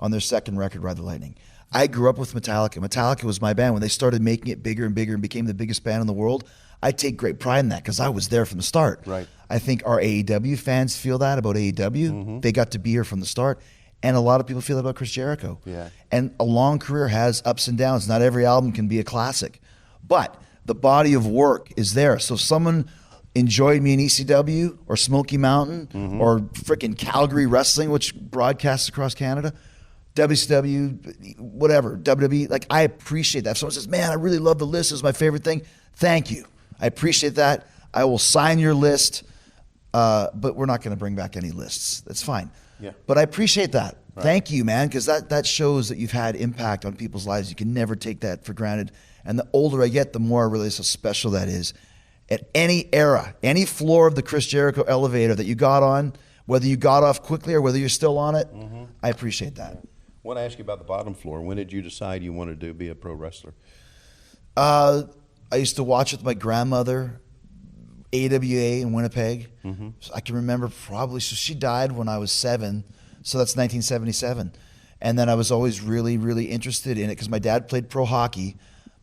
on their second record, Ride the Lightning. I grew up with Metallica. Metallica was my band. When they started making it bigger and bigger and became the biggest band in the world, I take great pride in that because I was there from the start. Right. I think our AEW fans feel that about AEW. They got to be here from the start. And a lot of people feel that about Chris Jericho. Yeah. And a long career has ups and downs. Not every album can be a classic. But the body of work is there. So if someone enjoyed me in ECW or Smoky Mountain or freaking Calgary Wrestling, which broadcasts across Canada, WCW, whatever, WWE, like I appreciate that. If someone says, man, I really love the list, it's my favorite thing, thank you. I appreciate that. I will sign your list, but we're not going to bring back any lists. That's fine. Yeah. But I appreciate that. Right. Thank you, man, because that shows that you've had impact on people's lives. You can never take that for granted. And the older I get, the more I realize how special that is. At any era, any floor of the Chris Jericho elevator that you got on, whether you got off quickly or whether you're still on it, I appreciate that. want to ask you about the bottom floor. When did you decide you wanted to be a pro wrestler? I used to watch with my grandmother, AWA in Winnipeg. So I can remember probably, so she died when I was 7, so that's 1977. And then I was always really, really interested in it because my dad played pro hockey,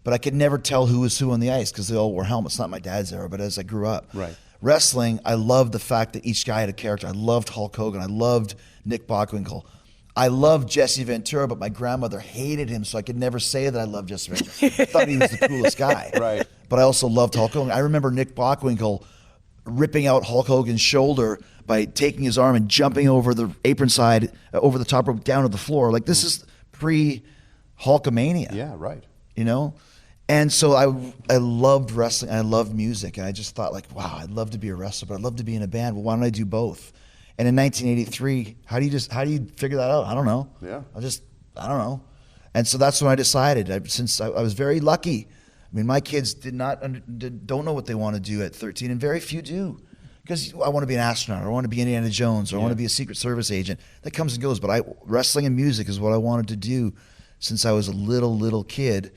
but I could never tell who was who on the ice because they all wore helmets. Not my dad's era, but as I grew up. Right. Wrestling, I loved the fact that each guy had a character. I loved Hulk Hogan. I loved Nick Bockwinkel. I loved Jesse Ventura, but my grandmother hated him, so I could never say that I loved Jesse Ventura. I thought he was the coolest guy. Right. But I also loved Hulk Hogan. I remember Nick Bockwinkel ripping out Hulk Hogan's shoulder by taking his arm and jumping over the apron side, over the top rope down to the floor. Like, this is pre-Hulkamania. Yeah, right. You know? And so I loved wrestling, and I loved music, and I just thought, like, wow, I'd love to be a wrestler, but I'd love to be in a band. Well, why don't I do both? And in 1983, how do you figure that out? I don't know. Yeah. I don't know. And so that's when I decided. Since I was very lucky. I mean, my kids don't know what they want to do at 13, and very few do. Because I want to be an astronaut, or I want to be Indiana Jones, or I want to be a Secret Service agent. That comes and goes. But wrestling and music is what I wanted to do since I was a little kid.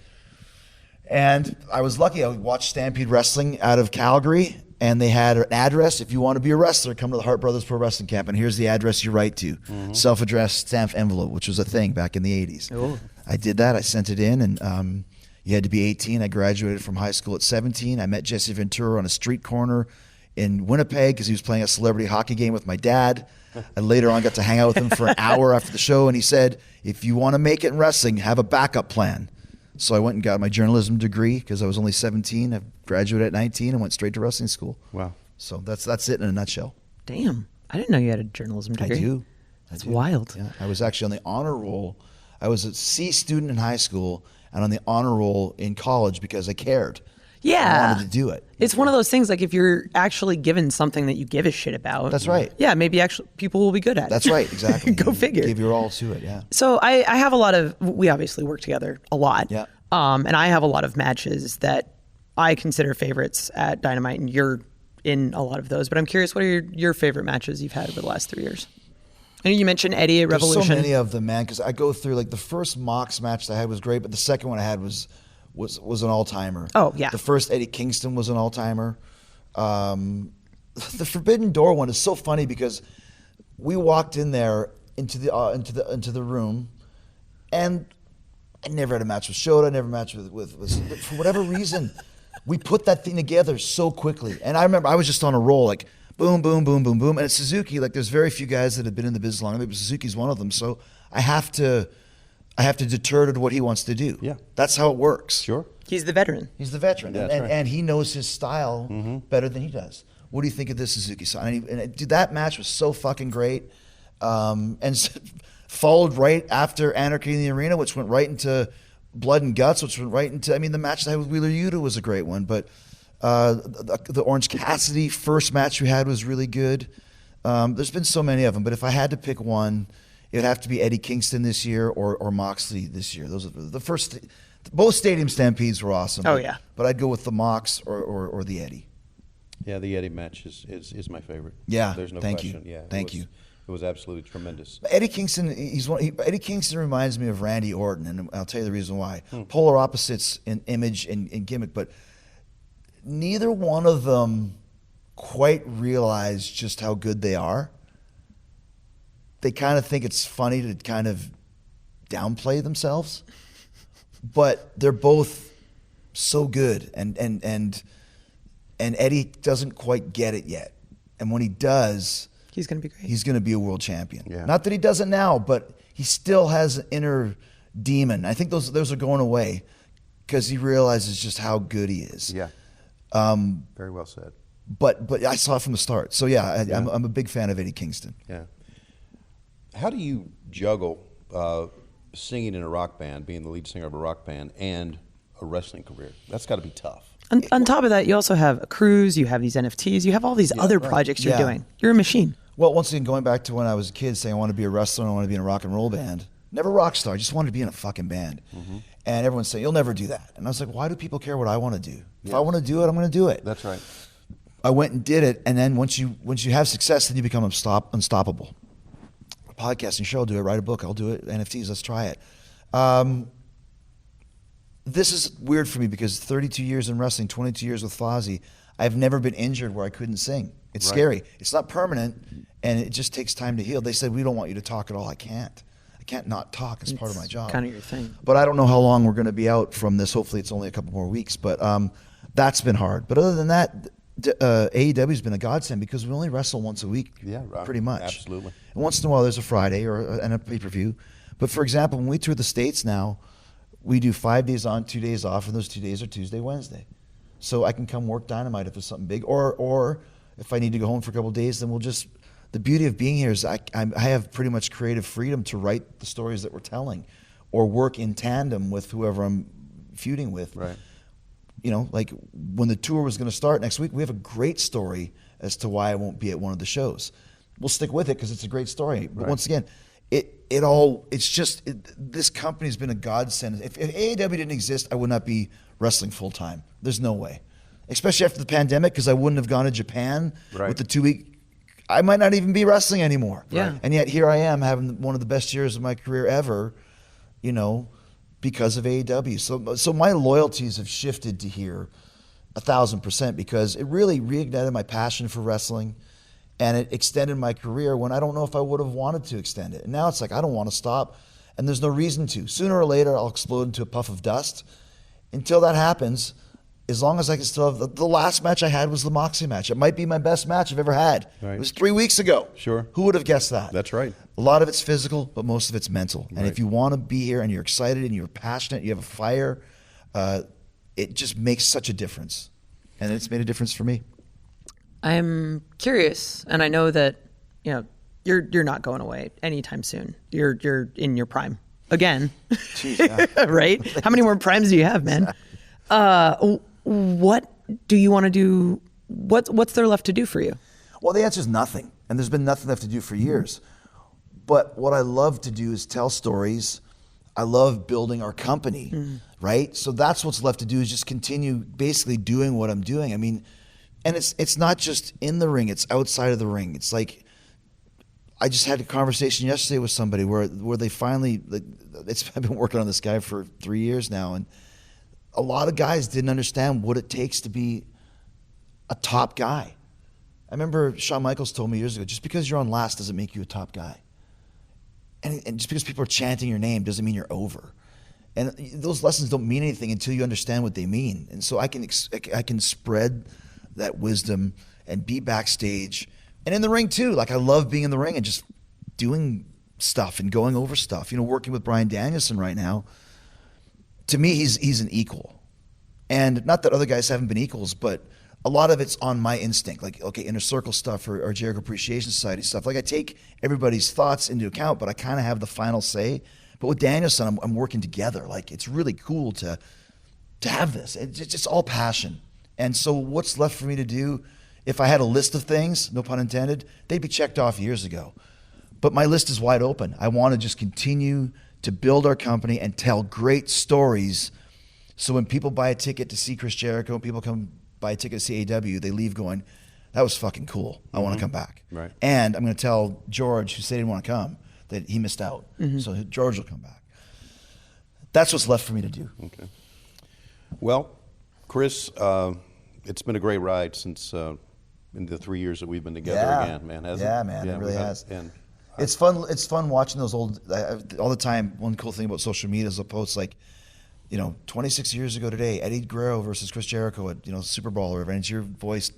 And I was lucky. I watched Stampede Wrestling out of Calgary, and they had an address. If you want to be a wrestler, come to the Hart Brothers Pro Wrestling Camp, and here's the address you write to. Self-addressed stamped envelope, which was a thing back in the 80s. Oh. I did that. I sent it in, and you had to be 18. I graduated from high school at 17. I met Jesse Ventura on a street corner in Winnipeg because he was playing a celebrity hockey game with my dad. I later on got to hang out with him for an hour after the show, and he said, if you want to make it in wrestling, have a backup plan. So I went and got my journalism degree because I was only 17. I graduated at 19 and went straight to wrestling school. Wow. So that's it in a nutshell. Damn. I didn't know you had a journalism degree. I do. That's wild. Yeah. I was actually on the honor roll. I was a C student in high school and on the honor roll in college because I cared. Yeah. I wanted to do it. It's one of those things, like, if you're actually given something that you give a shit about. That's right. Yeah, maybe actually people will be good at it. That's right, exactly. Go figure. Give your all to it, yeah. So I have a lot of, we obviously work together a lot. Yeah. And I have a lot of matches that I consider favorites at Dynamite, and you're in a lot of those. But I'm curious, what are your favorite matches you've had over the last 3 years? I know you mentioned Eddie at Revolution. There's so many of them, man, because I go through, like, the first Mox match that I had was great, but the second one I had was an all-timer. Oh, yeah. The first Eddie Kingston was an all-timer. The Forbidden Door one is so funny because we walked in there into the room, and I never had a match with Shota, I never matched with for whatever reason, we put that thing together so quickly. And I remember I was just on a roll, like boom, boom, boom, boom, boom. And at Suzuki, like, there's very few guys that have been in the business long. Maybe Suzuki's one of them. So I have to deter to what he wants to do. Yeah. That's how it works. Sure. He's the veteran. He's the veteran, That's right. and he knows his style better than he does. What do you think of this Suzuki sign? Dude, that match was so fucking great, and followed right after Anarchy in the Arena, which went right into Blood and Guts, which went right into. I mean, the match I had with Wheeler Yuta was a great one, but the Orange Cassidy first match we had was really good. There's been so many of them, but if I had to pick one, it would have to be Eddie Kingston this year or Moxley this year. Those are the first. Both Stadium Stampedes were awesome. Oh, yeah. But I'd go with the Mox or the Eddie. Yeah, the Eddie match is my favorite. Yeah, There's no thank question. you. Yeah, Thank you. It was absolutely tremendous. Eddie Kingston, Eddie Kingston reminds me of Randy Orton, and I'll tell you the reason why. Polar opposites in image and gimmick, but neither one of them quite realize just how good they are. They kind of think it's funny to kind of downplay themselves, but they're both so good, and Eddie doesn't quite get it yet, and when he does, He's going to be great. he's going to be a world champion. Yeah. Not that he doesn't now, but he still has an inner demon. I think those are going away because he realizes just how good he is. Yeah. Very well said. But I saw it from the start. So yeah, I'm a big fan of Eddie Kingston. Yeah. How do you juggle singing in a rock band, being the lead singer of a rock band, and a wrestling career? That's got to be tough. On top of that, you also have a cruise, you have these NFTs, you have all these other projects you're doing. You're a machine. Well, once again, going back to when I was a kid saying I want to be a wrestler and I want to be in a rock and roll band. Never rock star, I just wanted to be in a fucking band. And everyone's saying, you'll never do that. And I was like, why do people care what I want to do? If I want to do it, I'm going to do it. That's right. I went and did it, and then once you have success, then you become unstoppable. podcasting show, I'll do it. Write a book, I'll do it. NFTs, let's try it. This is weird for me because 32 years in wrestling, 22 years with Fozzy, I've never been injured where I couldn't sing. It's scary. It's not permanent, and it just takes time to heal. They said, we don't want you to talk at all. I can't not talk. It's part of my job. Kind of your thing. But I don't know how long we're going to be out from this. Hopefully it's only a couple more weeks. But that's been hard. But other than that, AEW's been a godsend because we only wrestle once a week, pretty much. Absolutely. And once in a while there's a Friday and a pay-per-view. But for example, when we tour the States now, we do 5 days on, 2 days off, and those 2 days are Tuesday, Wednesday. So I can come work Dynamite if there's something big. Or if I need to go home for a couple of days, then we'll just... The beauty of being here is I have pretty much creative freedom to write the stories that we're telling or work in tandem with whoever I'm feuding with. Right. You know, like when the tour was going to start next week, we have a great story as to why I won't be at one of the shows. We'll stick with it because it's a great story. But once again, this company's been a godsend. If AEW didn't exist, I would not be wrestling full time. There's no way. Especially after the pandemic, because I wouldn't have gone to Japan with the 2 week. I might not even be wrestling anymore. Yeah. And yet here I am having one of the best years of my career ever, you know, because of AEW. So my loyalties have shifted to here 1,000% because it really reignited my passion for wrestling and it extended my career when I don't know if I would have wanted to extend it. And now it's like, I don't want to stop and there's no reason to. Sooner or later, I'll explode into a puff of dust. Until that happens, as long as I can still have... The last match I had was the Moxley match. It might be my best match I've ever had. Right. It was 3 weeks ago. Sure. Who would have guessed that? That's right. A lot of it's physical, but most of it's mental. And Right. if you want to be here and you're excited and you're passionate, you have a fire, it just makes such a difference. And it's made a difference for me. I'm curious, and I know that you're not going away anytime soon. You're in your prime again. Jeez, yeah. Right? How many more primes do you have, man? What do you want to do? What's there left to do for you? Well, the answer is nothing. And there's been nothing left to do for years. But what I love to do is tell stories. I love building our company, right? So that's what's left to do is just continue basically doing what I'm doing. I mean, and it's not just in the ring, it's outside of the ring. It's like, I just had a conversation yesterday with somebody where they finally, I've been working on this guy for 3 years now, and a lot of guys didn't understand what it takes to be a top guy. I remember Shawn Michaels told me years ago, just because you're on last doesn't make you a top guy. And just because people are chanting your name doesn't mean you're over. And those lessons don't mean anything until you understand what they mean. And so I can spread that wisdom and be backstage and in the ring too. Like I love being in the ring and just doing stuff and going over stuff. You know, working with Bryan Danielson right now, to me, he's an equal. And not that other guys haven't been equals, but a lot of it's on my instinct. Like, okay, Inner Circle stuff or Jericho Appreciation Society stuff. Like I take everybody's thoughts into account, but I kind of have the final say. But with Danielson, I'm working together. Like it's really cool to have this. It's just all passion. And so what's left for me to do, if I had a list of things, no pun intended, they'd be checked off years ago. But my list is wide open. I want to just continue to build our company and tell great stories. So when people buy a ticket to see Chris Jericho, and people come buy a ticket to see AEW, they leave going, that was fucking cool. I want to come back. Right. And I'm going to tell George, who said he didn't want to come, that he missed out. So George will come back. That's what's left for me to do. Okay. Well, Chris, it's been a great ride since in the 3 years that we've been together again, man, hasn't it? Yeah, man, it really has. And it's fun. It's fun watching those old. All the time. One cool thing about social media is the posts like, 26 years ago today, Eddie Guerrero versus Chris Jericho at Super Bowl or whatever, and it's your voice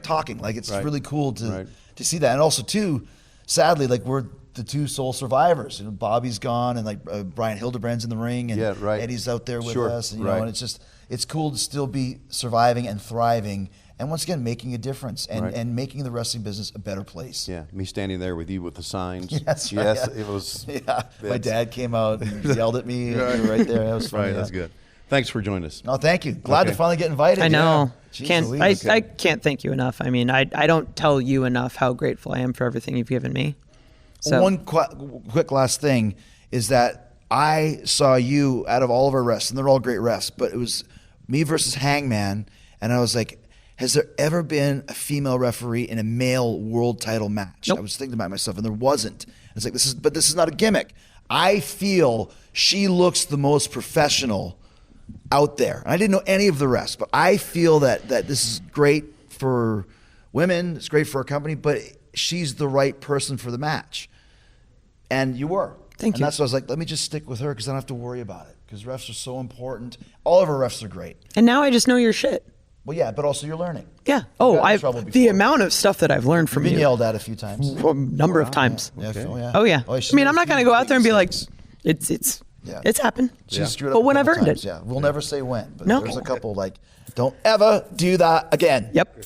talking. Like it's really cool to see that. And also too, sadly, like we're the two sole survivors. Bobby's gone, and like Brian Hildebrand's in the ring, and Eddie's out there with us. And, and it's cool to still be surviving and thriving. And once again, making a difference and making the wrestling business a better place. Yeah, me standing there with you with the signs. Yes, it was. Yeah, my dad came out and yelled at me. Right there, that was funny. Right, that's good. Thanks for joining us. No, thank you. Glad to finally get invited. I know. Yeah. I can't thank you enough. I mean, I don't tell you enough how grateful I am for everything you've given me. So one quick last thing is that I saw you out of all of our refs, and they're all great refs, but it was me versus Hangman, and I was like, has there ever been a female referee in a male world title match? Nope. I was thinking about myself, and there wasn't. It's like, this is not a gimmick. I feel she looks the most professional out there. And I didn't know any of the rest, but I feel that this is great for women. It's great for our company, but she's the right person for the match. And you were. Thank you. And that's why I was like, let me just stick with her because I don't have to worry about it. Because refs are so important. All of our refs are great. And now I just know your shit. Well, yeah, but also you're learning. Yeah. You've gotten in trouble The before. amount of stuff that I've learned from Been you. yelled at a few times. A number of times. Yeah, Okay. oh, yeah. Oh yeah. I mean, I'm not going to go out there and be like, it's happened. She screwed up But a when I've couple earned times, it. Yeah, we'll never say when, but No. there's a couple like, don't ever do that again. Yep.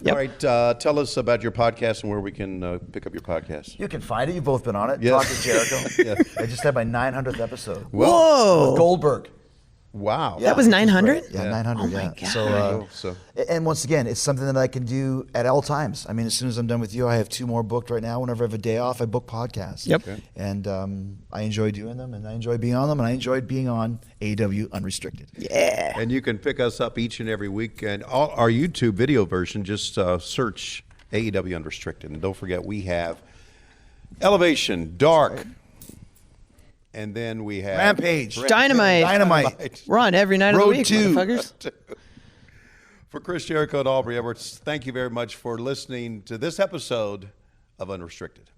All right, tell us about your podcast and where we can pick up your podcast. You can find it. You've both been on it. Yes. Talk to Jericho. Yeah. I just had my 900th episode. Whoa. With Goldberg. Wow. That was 900? Yeah, Yeah. 900. Oh my yeah. God. So And once again, it's something that I can do at all times. I mean, as soon as I'm done with you, I have 2 more booked right now. Whenever I have a day off, I book podcasts. Yep. Okay. And I enjoy doing them, and I enjoy being on them, and I enjoyed being on AEW Unrestricted. Yeah. And you can pick us up each and every week. And our YouTube video version, just search AEW Unrestricted. And don't forget, we have Elevation, Dark, and then we have Rampage. Dynamite. We're on every night of the Road week, 2. motherfuckers. For Chris Jericho and Aubrey Edwards, thank you very much for listening to this episode of Unrestricted.